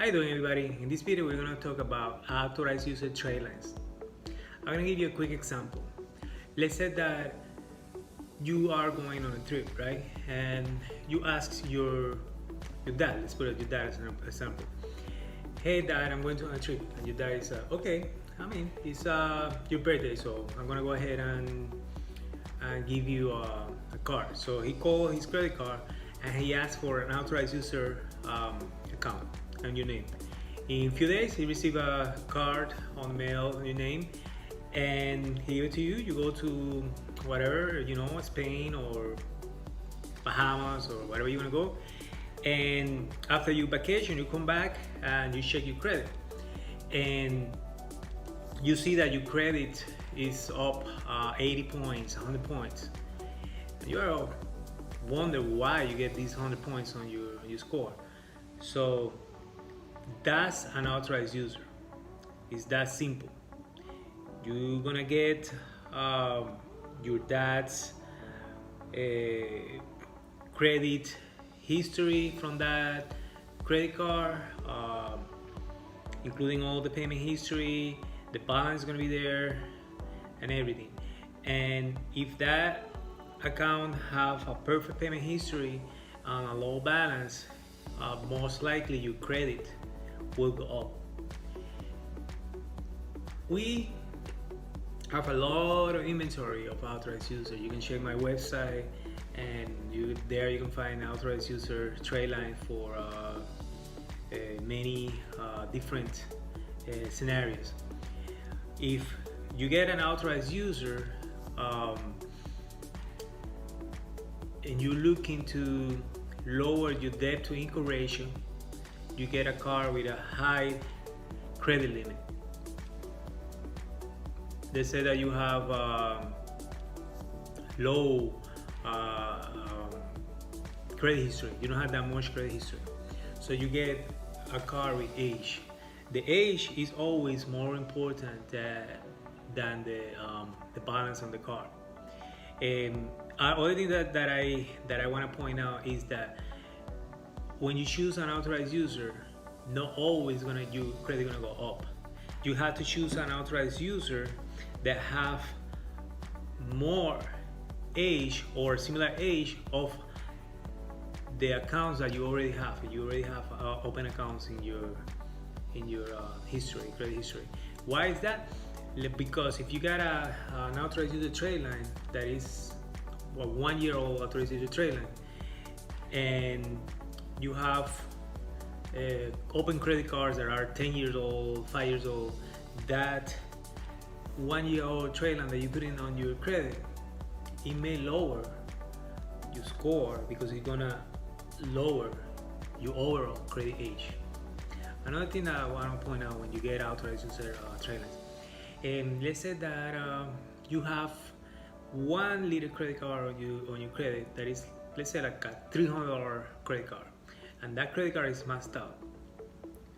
How you doing, everybody? In this video we're going to talk about authorized user trade lines. I'm going to give you a quick example. Let's say that you are going on a trip, right? And you ask your dad, let's put your dad as an example. Hey dad, I'm going to on a trip. And your dad is okay, it's your birthday, so I'm going to go ahead and give you a card. So he called his credit card and he asked for an authorized user account and your name. In a few days he received a card on mail on your name and he gave it to you. You go to whatever, Spain or Bahamas or whatever you want to go, and after your vacation you come back and you check your credit and you see that your credit is up 80 points, 100 points. You wonder why you get these 100 points on your score. So that's an authorized user. It's that simple. You're gonna get your dad's credit history from that credit card, including all the payment history, the balance is gonna be there and everything. And if that account have a perfect payment history and a low balance, most likely your credit will go up. We have a lot of inventory of authorized user. You can check my website and you can find authorized user trade line for many different scenarios. If you get an authorized user and you're looking to lower your debt to income ratio, you get a car with a high credit limit. They say that you have low credit history. You don't have that much credit history. So you get a car with age. The age is always more important than the balance on the car. Other thing that I want to point out is that when you choose an authorized user, not always your credit gonna go up. You have to choose an authorized user that have more age or similar age of the accounts that you already have. You already have open accounts in your history, credit history. Why is that? Because if you got an authorized user trade line that is a 1 year old authorized user trade line, and you have open credit cards that are 10 years old, 5 years old, that 1 year old trade line that you put in on your credit, it may lower your score because it's gonna lower your overall credit age. Another thing that I want to point out when you get authorized user trade lines, and let's say that you have 1 little credit card on your credit that is, let's say, like a $300 credit card, and that credit card is maxed out.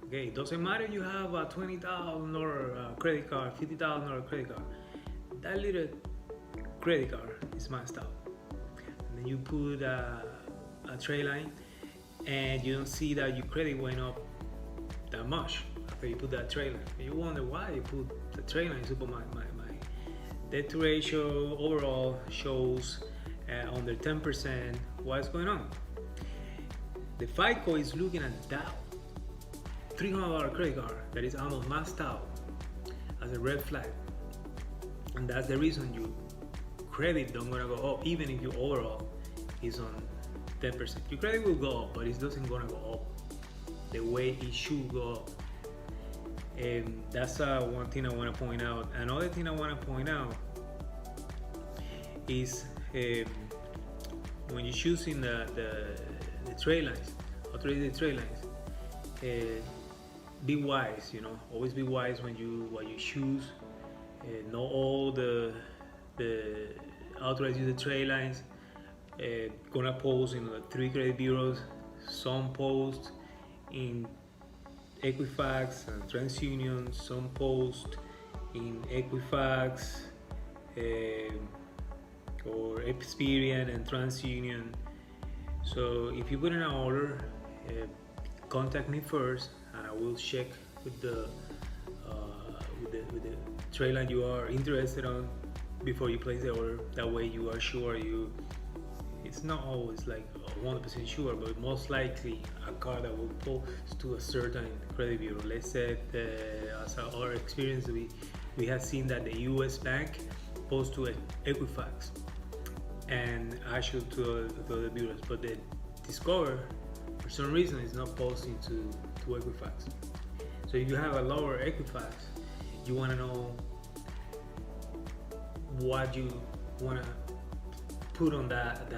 Okay, it doesn't matter you have a $20,000 credit card, $50,000 credit card. That little credit card is maxed out. And then you put a trade line, and you don't see that your credit went up that much after you put that trade line. And you wonder why you put the trade line. Super my debt to ratio overall shows under 10%. What's going on? The FICO is looking at that $300 credit card that is almost maxed out as a red flag, and that's the reason your credit don't gonna go up even if your overall is on 10%. Your credit will go up, but it doesn't gonna go up the way it should go up. And that's one thing I want to point out. Another thing I want to point out is when you're choosing the trade lines, authorized trade lines, be wise. Always be wise when you choose. Not all the authorized user trade lines gonna post in the 3 credit bureaus. Some post in Equifax and TransUnion, some post in Equifax or Experian and TransUnion. So if you put in an order, contact me first and I will check with the with the trade line you are interested on before you place the order. That way you are sure you. It's not always like 100% sure, but most likely a car that will post to a certain credit bureau. Let's say, as our experience, we have seen that the U.S. bank posts to Equifax and actually to other bureaus, but the Discover, for some reason, is not posting to Equifax. So if you have a lower Equifax, you want to know what you want to put on that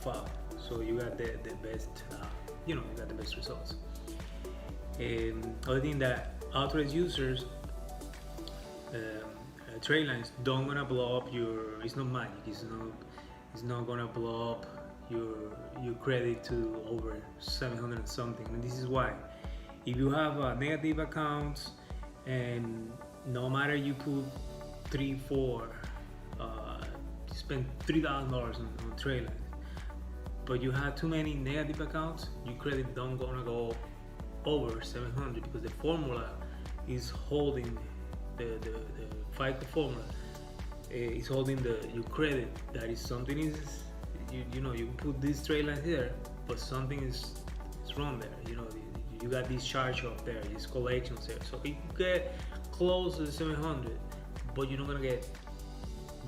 file, so you got the best, you got the best results. Other thing that authorized users, Tradelines don't gonna blow up your. It's not magic. It's not gonna blow up your credit to over 700 and something. And this is why, if you have a negative account and no matter you put 3-4, you spend $3,000 on Tradelines, but you have too many negative accounts, your credit don't gonna go over 700 because the formula is holding the FICO formula is holding your credit. That is something is you put this Tradeline here, but something is wrong there. You got this charge up there, these collections there. So you get close to 700, but you're not gonna get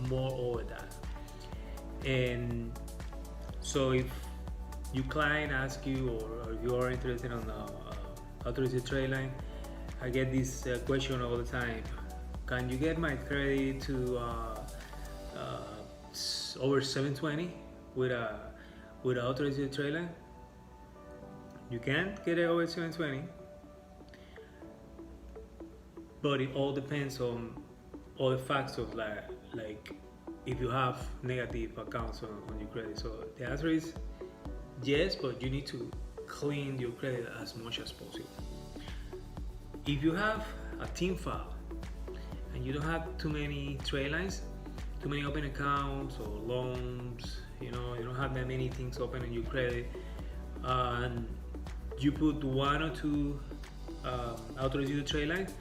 more over that. And so if your client asks you, or if you are interested on authorized Tradeline, I get this question all the time: can you get my credit to over 720 with authorized Tradeline? You can get it over 720, but it all depends on all the facts of like if you have negative accounts on your credit. So the answer is yes, but you need to clean your credit as much as possible. If you have a team file and you don't have too many trade lines, too many open accounts or loans, you don't have that many things open in your credit, and you put 1 or 2 authorized trade lines,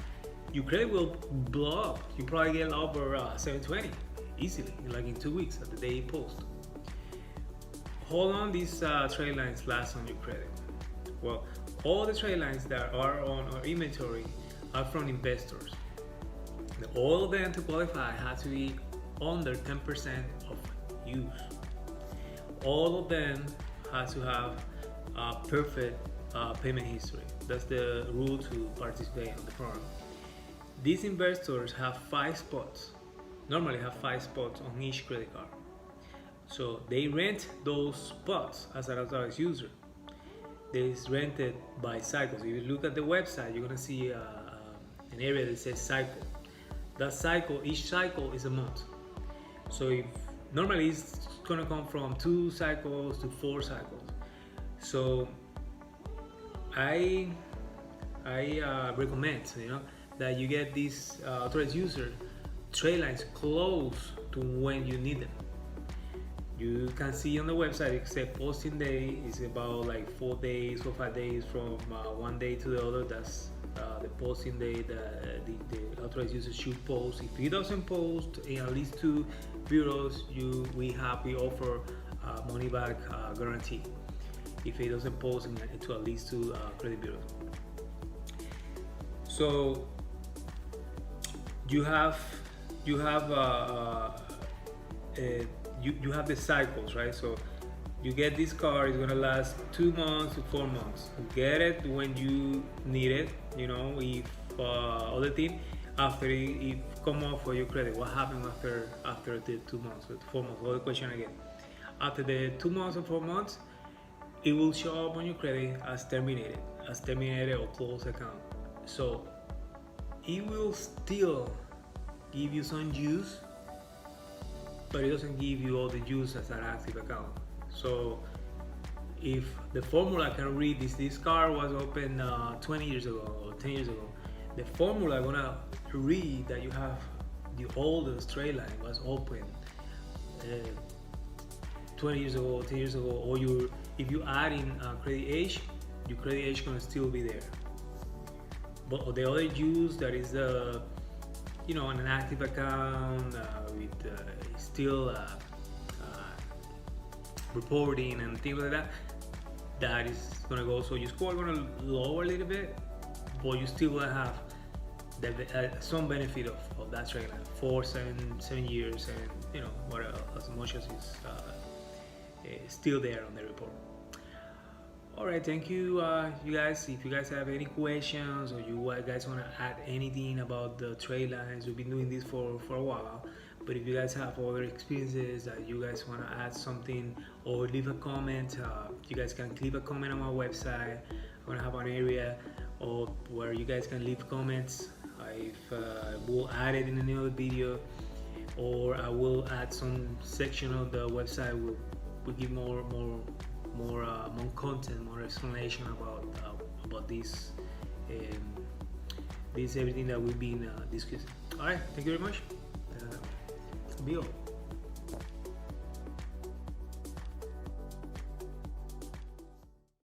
your credit will blow up. You probably get over 720 easily, like in 2 weeks at the day you post. How long these trade lines last on your credit? Well, all the trade lines that are on our inventory are from investors. All of them to qualify have to be under 10% of use. All of them have to have perfect payment history. That's the rule to participate on the program. These investors have 5 spots. Normally have 5 spots on each credit card. So they rent those spots as an authorized user. It's rented by cycles. If you look at the website, you're gonna see an area that says cycle. That cycle, each cycle is a month. So if normally it's gonna come from 2 cycles to 4 cycles. So I recommend that you get these authorized user trade lines close to when you need them. You can see on the website it says posting day is about like 4 days or 5 days from one day to the other. That's the posting day that the authorized user should post. If he doesn't post in at least 2 bureaus, we offer money back guarantee if he doesn't post into at least 2 credit bureaus. So you have the cycles, right? So you get this car, it's gonna last 2 months to 4 months. You get it when you need it. If other thing, after it come off for your credit, what happens after the 2 months or 4 months? Well, the question again. After the 2 months or 4 months, it will show up on your credit as terminated or closed account. So it will still give you some use, but it doesn't give you all the use as an active account. So if the formula can read this car was open 20 years ago or 10 years ago, the formula gonna read that you have the oldest trade line was open 20 years ago, 10 years ago, or if you add in credit age, your credit age gonna still be there. But the other use that is an active account with still reporting and things like that, that is gonna go. So your score gonna lower a little bit, but you still will have some benefit of that trade line. 7 years, and what as much as it's still there on the report. All right, thank you, you guys. If you guys have any questions or you guys want to add anything about the trade lines, we've been doing this for a while. But if you guys have other experiences that you guys want to add something or leave a comment, you guys can leave a comment on my website. I'm gonna have an area or where you guys can leave comments. We'll add it in another video, or I will add some section of the website. We'll give more content, more explanation about this everything that we've been discussing. All right, thank you very much. Bill.